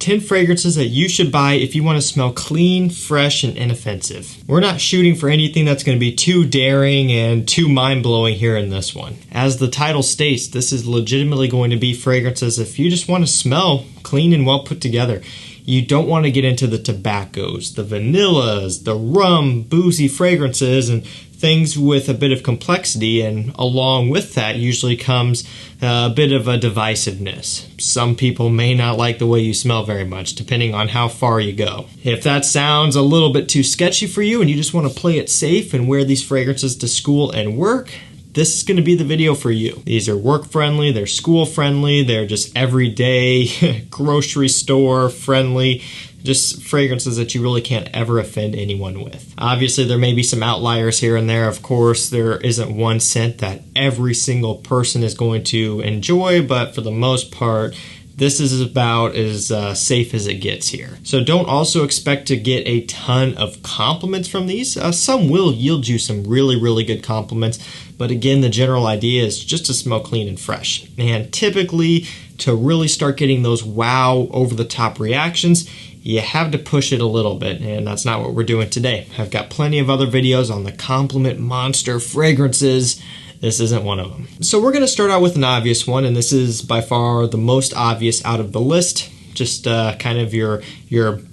10 fragrances that you should buy if you want to smell clean, fresh, and inoffensive. We're not shooting for anything that's going to be too daring and too mind-blowing here in this one. As the title states, this is legitimately going to be fragrances if you just want to smell clean and well put together. You don't want to get into the tobaccos, the vanillas, the rum, boozy fragrances, and things with a bit of complexity, and along with that usually comes a bit of a divisiveness. Some people may not like the way you smell very much, depending on how far you go. If that sounds a little bit too sketchy for you and you just want to play it safe and wear these fragrances to school and work, this is going to be the video for you. These are work friendly, they're school friendly, they're just everyday grocery store friendly. Just fragrances that you really can't ever offend anyone with. Obviously, there may be some outliers here and there. Of course, there isn't one scent that every single person is going to enjoy, but for the most part, this is about as safe as it gets here. So don't also expect to get a ton of compliments from these. Some will yield you some really, really good compliments, but again, the general idea is just to smell clean and fresh. And typically, to really start getting those wow, over-the-top reactions, you have to push it a little bit, and that's not what we're doing today. I've got plenty of other videos on the compliment monster fragrances. This isn't one of them. So we're going to start out with an obvious one, and this is by far the most obvious out of the list. Just kind of your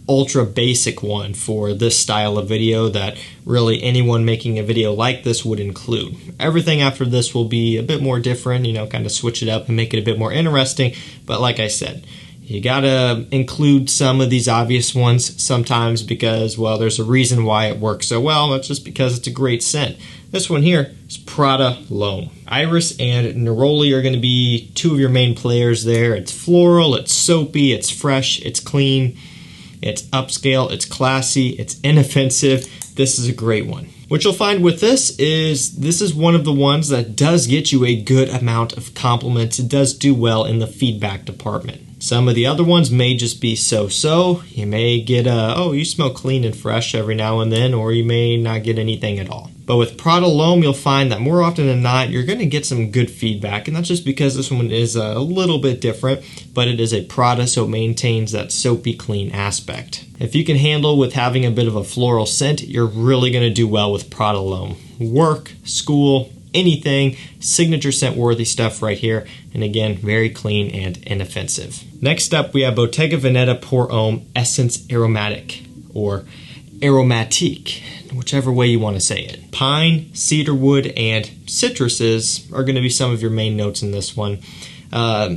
ultra basic one for this style of video that really anyone making a video like this would include. Everything after this will be a bit more different, you know, kind of switch it up and make it a bit more interesting. But like I said, you gotta include some of these obvious ones sometimes because, well, there's a reason why it works so well. That's just because it's a great scent. This one here is Prada L'Homme. Iris and Neroli are going to be two of your main players there. It's floral, it's soapy, it's fresh, it's clean, it's upscale, it's classy, it's inoffensive. This is a great one. What you'll find with this is one of the ones that does get you a good amount of compliments. It does do well in the feedback department. Some of the other ones may just be so-so. You may get oh, you smell clean and fresh every now and then, or you may not get anything at all. But with Prada L'Homme, you'll find that more often than not, you're going to get some good feedback, and that's just because this one is a little bit different, but it is a Prada, so it maintains that soapy clean aspect. If you can handle with having a bit of a floral scent, you're really going to do well with Prada L'Homme. Work, school, anything, signature scent worthy stuff right here, and again, very clean and inoffensive. Next up, we have Bottega Veneta Pour Homme Essence Aromatic, or Aromatique, whichever way you want to say it. Pine, cedarwood, and citruses are going to be some of your main notes in this one.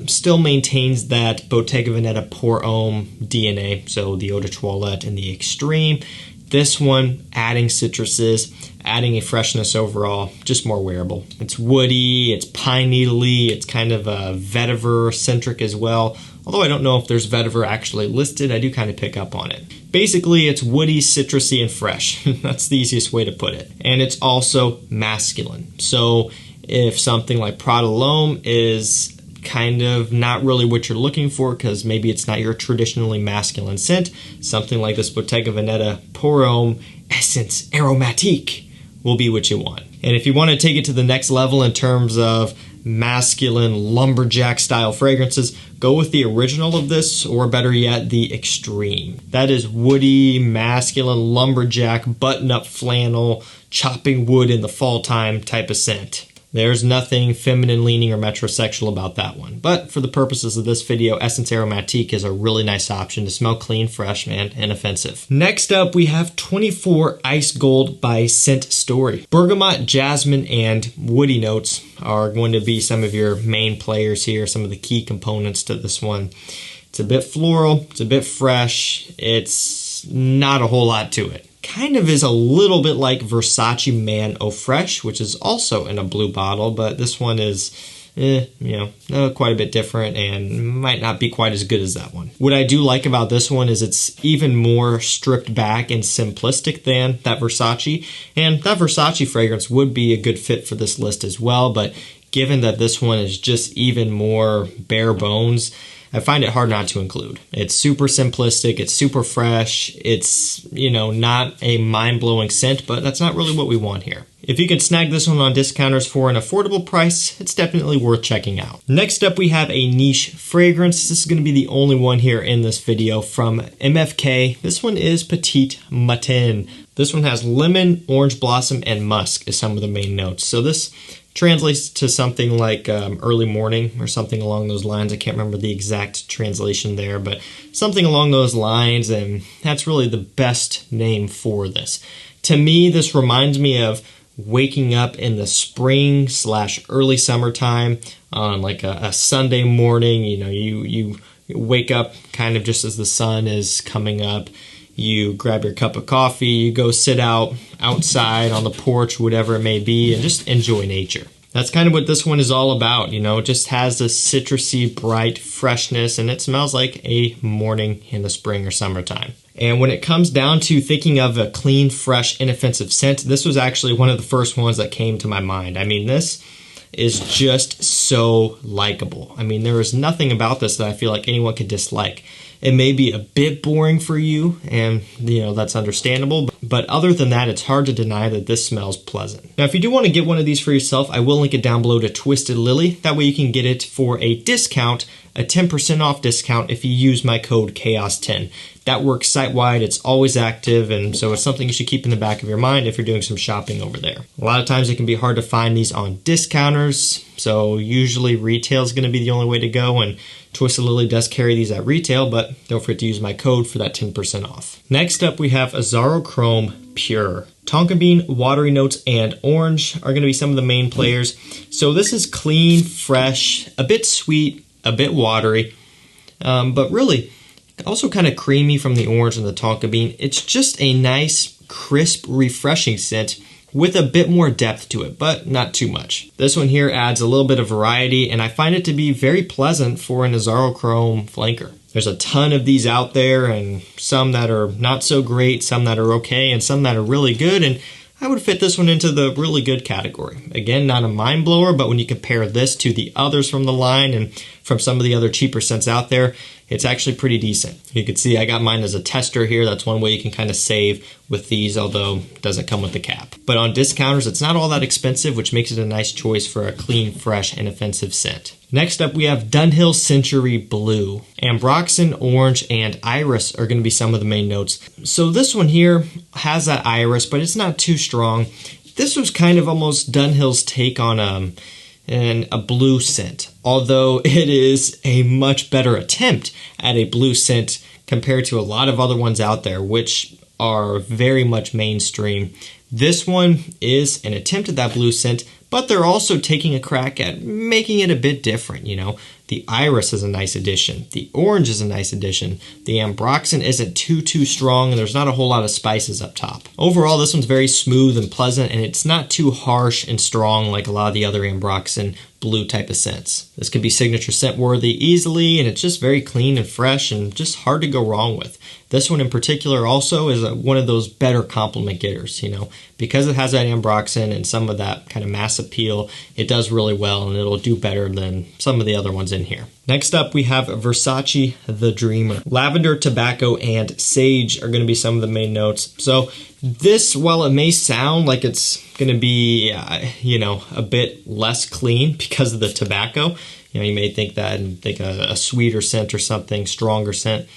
Still maintains that Bottega Veneta Pour Homme DNA, so the eau de toilette and the extreme. This one, adding citruses, adding a freshness overall, just more wearable. It's woody, it's pine needly, it's kind of vetiver-centric as well. Although I don't know if there's vetiver actually listed, I do kind of pick up on it. Basically, it's woody, citrusy, and fresh. That's the easiest way to put it. And it's also masculine. So if something like Prada L'Homme is kind of not really what you're looking for because maybe it's not your traditionally masculine scent, something like this Bottega Veneta Pour Homme Essence Aromatique will be what you want. And if you want to take it to the next level in terms of masculine lumberjack style fragrances, go with the original of this, or better yet, the extreme. That is woody, masculine, lumberjack, button-up flannel, chopping wood in the fall time type of scent. There's nothing feminine leaning or metrosexual about that one. But for the purposes of this video, Essence Aromatique is a really nice option to smell clean, fresh, and inoffensive. Next up, we have 24 Ice Gold by Scent Story. Bergamot, jasmine, and woody notes are going to be some of your main players here, some of the key components to this one. It's a bit floral, it's a bit fresh, it's not a whole lot to it. Kind of is a little bit like Versace Man Eau Fresh, which is also in a blue bottle, but this one is, quite a bit different and might not be quite as good as that one. What I do like about this one is it's even more stripped back and simplistic than that Versace, and that Versace fragrance would be a good fit for this list as well, but given that this one is just even more bare bones, I find it hard not to include. It's super simplistic, it's super fresh, it's, not a mind-blowing scent, but that's not really what we want here. If you can snag this one on discounters for an affordable price, it's definitely worth checking out. Next up, we have a niche fragrance. This is going to be the only one here in this video from MFK. This one is Petit Matin. This one has lemon, orange blossom, and musk as some of the main notes. So this translates to something like early morning or something along those lines. I can't remember the exact translation there, but something along those lines, and that's really the best name for this. To me, this reminds me of waking up in the spring / early summertime on like a Sunday morning. You know, you wake up kind of just as the sun is coming up. You grab your cup of coffee, you go sit outside on the porch, whatever it may be, and just enjoy nature. That's kind of what this one is all about, you know. It just has this citrusy, bright freshness, and it smells like a morning in the spring or summertime. And when it comes down to thinking of a clean, fresh, inoffensive scent, this was actually one of the first ones that came to my mind. I mean, this is just so likable. I mean, there is nothing about this that I feel like anyone could dislike. It may be a bit boring for you, and you know, that's understandable, but other than that, it's hard to deny that this smells pleasant. Now, if you do want to get one of these for yourself, I will link it down below to Twisted Lily. That way you can get it for a discount, a 10% off discount if you use my code CHAOS10. That works site-wide, it's always active, and so it's something you should keep in the back of your mind if you're doing some shopping over there. A lot of times it can be hard to find these on discounters, so usually retail is going to be the only way to go, and Twisted Lily does carry these at retail, but don't forget to use my code for that 10% off. Next up, we have Azzaro Chrome Pure. Tonka bean, watery notes, and orange are going to be some of the main players. So this is clean, fresh, a bit sweet, a bit watery, but really also kind of creamy from the orange and the tonka bean. It's just a nice, crisp, refreshing scent with a bit more depth to it, but not too much. This one here adds a little bit of variety, and I find it to be very pleasant for an Azzaro Chrome flanker. There's a ton of these out there, and some that are not so great, some that are okay, and some that are really good, and I would fit this one into the really good category. Again, not a mind blower, but when you compare this to the others from the line and from some of the other cheaper scents out there, it's actually pretty decent. You can see I got mine as a tester here. That's one way you can kind of save with these, although it doesn't come with the cap. But on discounters, it's not all that expensive, which makes it a nice choice for a clean, fresh, and inoffensive scent. Next up, we have Dunhill Century Blue. Ambroxan, orange, and iris are going to be some of the main notes. So this one here has that iris, but it's not too strong. This was kind of almost Dunhill's take on a blue scent, although it is a much better attempt at a blue scent compared to a lot of other ones out there, which are very much mainstream. This one is an attempt at that blue scent, but they're also taking a crack at making it a bit different, you know. The iris is a nice addition. The orange is a nice addition. The ambroxan isn't too strong, and there's not a whole lot of spices up top. Overall, this one's very smooth and pleasant, and it's not too harsh and strong like a lot of the other ambroxan blue type of scents. This could be signature scent worthy easily, and it's just very clean and fresh and just hard to go wrong with. This one in particular also is one of those better compliment getters, you know. Because it has that ambroxan and some of that kind of mass appeal, it does really well, and it'll do better than some of the other ones in here. Next up, we have Versace The Dreamer. Lavender, tobacco, and sage are going to be some of the main notes. So this, while it may sound like it's going to be, you know, a bit less clean because of the tobacco, you know, you may think that and think a sweeter scent or something, stronger scent.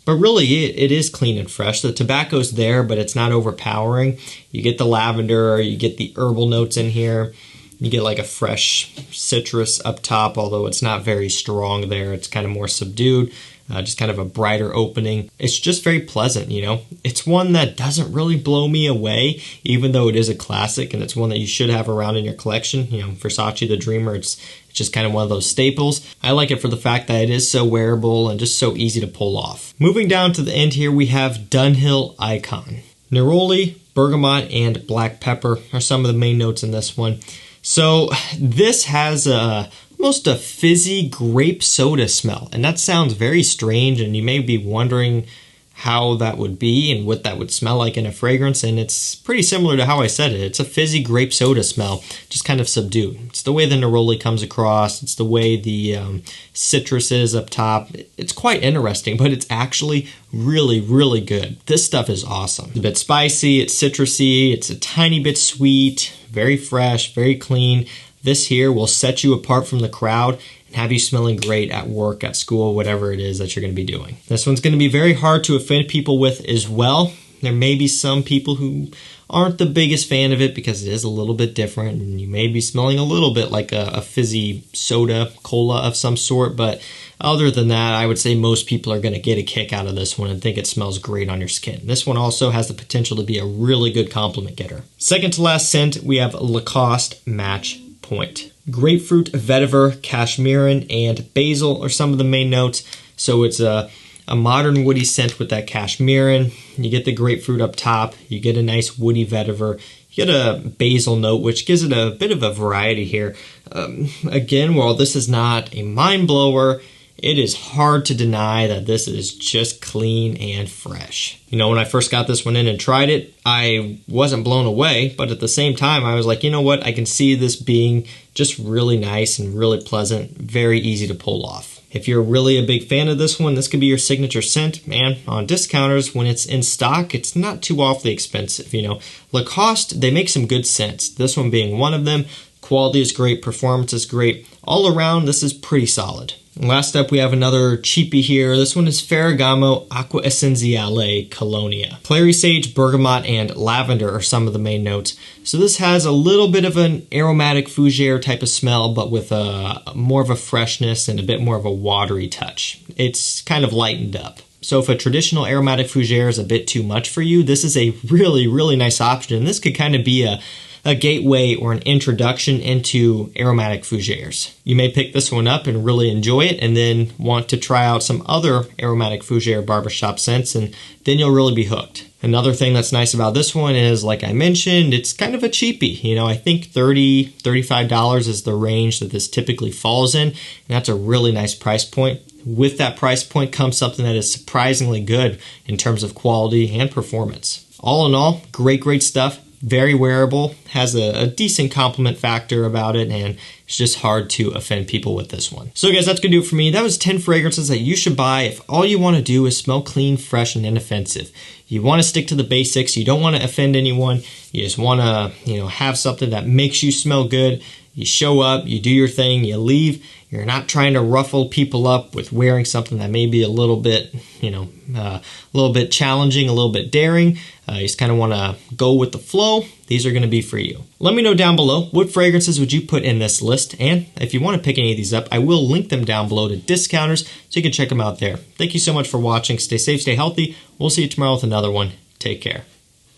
But really, it is clean and fresh. The tobacco's there, but it's not overpowering. You get the lavender, you get the herbal notes in here. You get like a fresh citrus up top, although it's not very strong there. It's kind of more subdued, just kind of a brighter opening. It's just very pleasant, you know. It's one that doesn't really blow me away, even though it is a classic, and it's one that you should have around in your collection. You know, Versace The Dreamer, it's just kind of one of those staples. I like it for the fact that it is so wearable and just so easy to pull off. Moving down to the end here, we have Dunhill Icon. Neroli, bergamot, and black pepper are some of the main notes in this one. So this has almost a fizzy grape soda smell, and that sounds very strange, and you may be wondering how that would be and what that would smell like in a fragrance, and it's pretty similar to how I said it. It's a fizzy grape soda smell, just kind of subdued. It's the way the neroli comes across, it's the way the citrus is up top. It's quite interesting, but it's actually really, really good. This stuff is awesome. It's a bit spicy, it's citrusy, it's a tiny bit sweet, very fresh, very clean. This here will set you apart from the crowd and have you smelling great at work, at school, whatever it is that you're going to be doing. This one's going to be very hard to offend people with as well. There may be some people who aren't the biggest fan of it because it is a little bit different, and you may be smelling a little bit like a fizzy soda, cola of some sort, but other than that, I would say most people are going to get a kick out of this one and think it smells great on your skin. This one also has the potential to be a really good compliment getter. Second to last scent, we have Lacoste Match Point. Grapefruit, vetiver, cashmerean, and basil are some of the main notes. So it's a modern woody scent with that cashmerean. You get the grapefruit up top. You get a nice woody vetiver. You get a basil note, which gives it a bit of a variety here. Again, while this is not a mind blower, it is hard to deny that this is just clean and fresh. You know, when I first got this one in and tried it, I wasn't blown away, but at the same time, I was like, you know what? I can see this being just really nice and really pleasant, very easy to pull off. If you're really a big fan of this one, this could be your signature scent. And on discounters, when it's in stock, it's not too awfully expensive. You know, Lacoste, they make some good scents. This one being one of them. Quality is great, performance is great. All around, this is pretty solid. And last up, we have another cheapie here. This one is Ferragamo Acqua Essenziale Colonia. Clary sage, bergamot, and lavender are some of the main notes. So this has a little bit of an aromatic fougere type of smell, but with more of a freshness and a bit more of a watery touch. It's kind of lightened up. So if a traditional aromatic fougere is a bit too much for you, this is a really, really nice option. And this could kind of be a gateway or an introduction into aromatic fougères. You may pick this one up and really enjoy it and then want to try out some other aromatic fougere barbershop scents, and then you'll really be hooked. Another thing that's nice about this one is, like I mentioned, it's kind of a cheapie. You know, I think $30, $35 is the range that this typically falls in, and that's a really nice price point. With that price point comes something that is surprisingly good in terms of quality and performance. All in all, great stuff. Very wearable, has a decent compliment factor about it, and it's just hard to offend people with this one. So guys, that's gonna do it for me. That was 10 fragrances that you should buy if all you wanna do is smell clean, fresh, and inoffensive. You wanna stick to the basics, you don't wanna offend anyone, you just wanna, have something that makes you smell good. You show up, you do your thing, you leave. You're not trying to ruffle people up with wearing something that may be a little bit, a little bit challenging, a little bit daring. You just kind of want to go with the flow. These are going to be for you. Let me know down below, what fragrances would you put in this list? And if you want to pick any of these up, I will link them down below to discounters so you can check them out there. Thank you so much for watching. Stay safe, stay healthy. We'll see you tomorrow with another one. Take care.